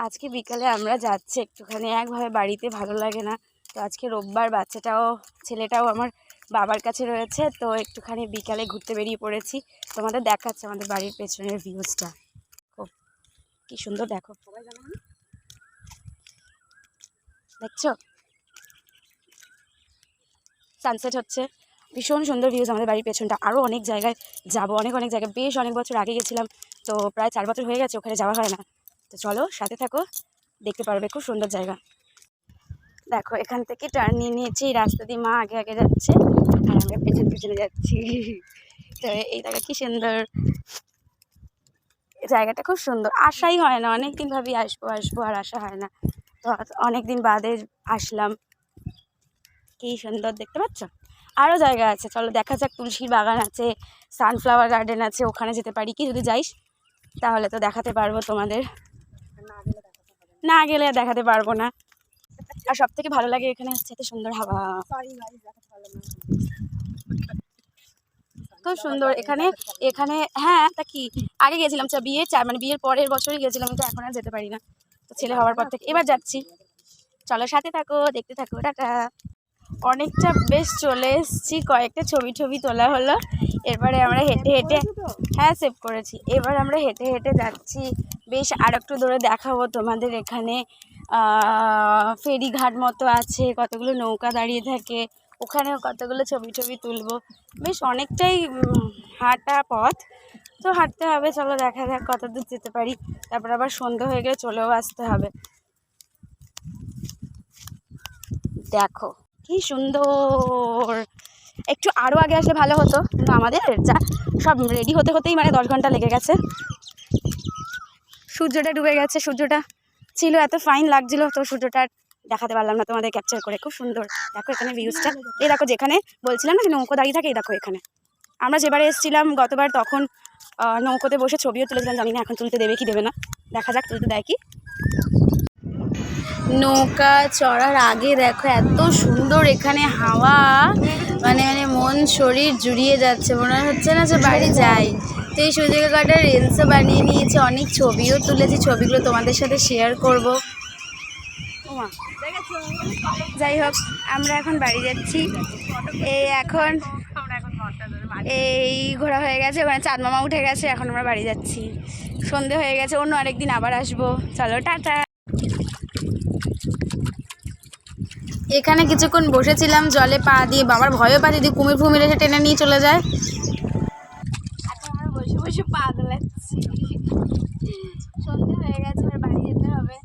আজকে বিকালে আমরা যাচ্ছি একটুখানি, একভাবে বাড়িতে ভালো লাগে না। তো আজকে রোববার, ছেলেটাও আমার বাবার কাছে রয়েছে, তো একটুখানি বিকালে ঘুরতে বেরিয়ে পড়েছি। তোমাদের দেখাচ্ছে আমাদের বাড়ির পেছনের ভিউজটা, কি সুন্দর দেখো, দেখছো সানসেট হচ্ছে, ভীষণ সুন্দর ভিউজ আমাদের বাড়ির পেছনটা। আরও অনেক জায়গায় যাবো, অনেক জায়গায়, বেশ অনেক বছর আগে গেছিলাম, তো প্রায় 4 বছর হয়ে গেছে ওখানে যাওয়া হয় না। তো চলো সাথে থাকো, দেখতে পারবে, খুব সুন্দর জায়গা। দেখো এখান থেকে টার্ন নিয়ে নিয়েছি, এই রাস্তা দিয়ে মা আগে আগে যাচ্ছে আর আমরা পেছনে পেছনে যাচ্ছি। তো এই জায়গা কি সুন্দর, জায়গাটা খুব সুন্দর, আশাই হয় না, অনেকদিন ভাবি আসবো আসবো আর আসা হয় না, তো অনেকদিন বাদে আসলাম। কি সুন্দর দেখতে পাচ্ছ, আরও জায়গা আছে, চলো দেখা যাক। তুলসীর বাগান আছে, সানফ্লাওয়ার গার্ডেন আছে, ওখানে যেতে পারি কি, যদি যাইস তাহলে তো দেখাতে পারবো তোমাদের, না গেলে দেখাতে পারবো না। আর সব থেকে ভালো লাগে এখানে হচ্ছে এত সুন্দর হাওয়া, খুব সুন্দর এখানে। এখানে হ্যাঁ, তা কি আগে গেছিলাম, মানে বিয়ের পরের বছরই গেছিলাম, তো এখন আর যেতে পারি না, তো ছেলে হওয়ার পর থেকে এবার যাচ্ছি। চলো সাথে থাকো, দেখতে থাকো, টাটা। অনেকটা বেশ চলে এসেছি, কয়েকটা ছবি তোলা হলো। এরপরে আমরা হেঁটে হেঁটে, হ্যাঁ সেভ করেছি, এবার আমরা হেঁটে হেঁটে যাচ্ছি। বেশ আর একটু দূরে দেখাবো তোমাদের, এখানে ফেরিঘাট মতো আছে, কতগুলো নৌকা দাঁড়িয়ে থাকে, ওখানেও কতগুলো ছবি তুলবো। বেশ অনেকটাই হাঁটা পথ, তো হাঁটতে হবে, চলো দেখা যাক কত দূর যেতে পারি। তারপর আবার সন্ধ্যা হয়ে গেলে চলেও আসতে হবে। দেখো কি সুন্দর, একটু আরও আগে আসলে ভালো হতো, কিন্তু আমাদের যা সব রেডি হতে হতেই মানে 10 ঘন্টা লেগে গেছে। সূর্যটা ডুবে গেছে, সূর্যটা ছিল এত ফাইন লাগছিল, তো সূর্যটা দেখাতে পারলাম না তোমাদের ক্যাপচার করে। খুব সুন্দর দেখো এখানে ভিউজটা, এই দেখো যেখানে বলছিলাম না যে নৌকো দাঁড়িয়ে থাকে, এই দেখো এখানে আমরা যেবারে এসেছিলাম গতবার, তখন নৌকোতে বসে ছবিও তুলেছিলাম, জানি না এখন তুলতে দেবে কি দেবে না, দেখা যাক তুলতে দেয় কি। নৌকা চড়ার আগে দেখো এত সুন্দর এখানে হাওয়া, মানে মন শরীর জুড়িয়ে যাচ্ছে, মনে হচ্ছে না যে বাড়ি যাই। তো এই সুযোগে কটা রিলসও বানিয়ে নিয়েছি, অনেক ছবিও তুলেছি, ছবিগুলো তোমাদের সাথে শেয়ার করব। যাই হোক, আমরা এখন বাড়ি যাচ্ছি। এই ঘোরা হয়ে গেছে, ওখানে চাঁদ মামা উঠে গেছে, এখন আমরা বাড়ি যাচ্ছি। সন্ধে হয়ে গেছে, অন্য আরেকদিন আবার আসবো, চলো টাটা। এখানে কিছুক্ষণ বসেছিলাম জলে পা দিয়ে, বাবার ভয়ও পা দিদি কুমির এসে টেনে নিয়ে চলে যায়। এখন আমরা বসে বসে পা দোলাচ্ছি, সন্ধে হয়ে গেছে, এবার বাড়ি যেতে হবে।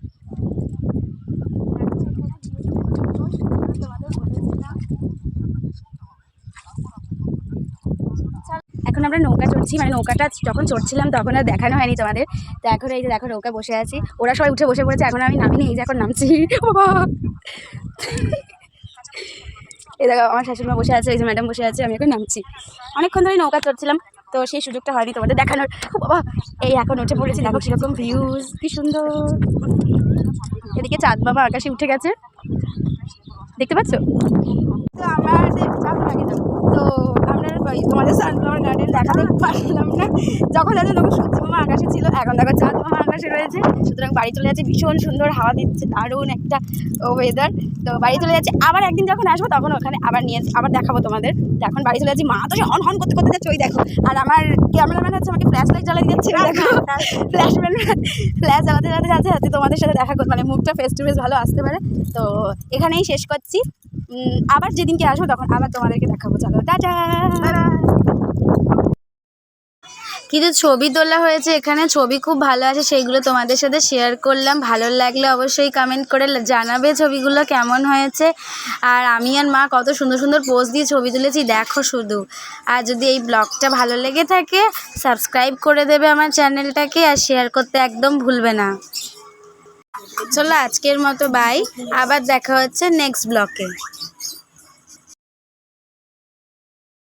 এখন আমরা নৌকা চড়ছি, মানে নৌকাটা যখন চড়ছিলাম তখন আর দেখানো হয়নি তোমাদের, তো এখন এই যে দেখো নৌকা বসে আছি, ওরা সবাই উঠে বসে পড়েছে, এখন আমি নামিনি, এই যে এখন নামছি। এই দেখো আমার শাশুড়ি মা বসে আছে, এই যে ম্যাডাম বসে আছে, আমি এখন নামছি। অনেকক্ষণ ধরে নৌকা চড়ছিলাম, তো সেই সুযোগটা হয়নি তোমাদের দেখানোর। বাবা এই এখন উঠে পড়েছি, দেখো সেরকম ভিউজ, কি সুন্দর। এদিকে চাঁদ বাবা আকাশে উঠে গেছে, দেখতে পাচ্ছ। তো আমাদের তো আমরা তোমাদের সানফ্লাওয়ার গার্ডেন দেখাতে পারলাম না, যখন যাচ্ছে তখন সূর্য মামা আকাশে ছিল, এখন দেখো চাঁদ মামা আকাশে রয়েছে। সুতরাং বাড়ি চলে যাচ্ছে, ভীষণ সুন্দর হাওয়া দিচ্ছে, দারুণ একটা ওয়েদার। তো বাড়ি চলে যাচ্ছে, আবার একদিন যখন আসবো তখন ওখানে আবার দেখাবো তোমাদের। তো এখন বাড়ি চলে যাচ্ছি, মা তো হন হন করতে করতে যাচ্ছে, ওই দেখো। আর আমার ক্যামেরাম্যান হচ্ছে আমাকে ফ্ল্যাশ লাইট জ্বালিয়ে যাচ্ছে, দেখো ফ্ল্যাশ জ্বালাতে যাচ্ছে তোমাদের সাথে দেখা করতে, মানে মুখটা ফেস টু ফেস ভালো আসতে পারে। তো এখানেই শেষ করছি, আবার যেদিনকে আসবো তখন আবার তোমাদেরকে দেখাবো, চলো টাটা। কিছু ছবি তোলা হয়েছে এখানে, ছবি খুব ভালো আছে, সেইগুলো তোমাদের সাথে শেয়ার করলাম। ভালো লাগলে অবশ্যই কমেন্ট করে জানাবে ছবিগুলো কেমন হয়েছে। আর আমি আর মা কত সুন্দর সুন্দর পোজ দিয়ে ছবি তুলেছি দেখো শুধু। আর যদি এই ব্লগটা ভালো লেগে থাকে সাবস্ক্রাইব করে দেবে আমার চ্যানেলটাকে, আর শেয়ার করতে একদম ভুলবে না। চলো আজকের মতো বাই, আবার দেখা হচ্ছে নেক্সট ব্লগে।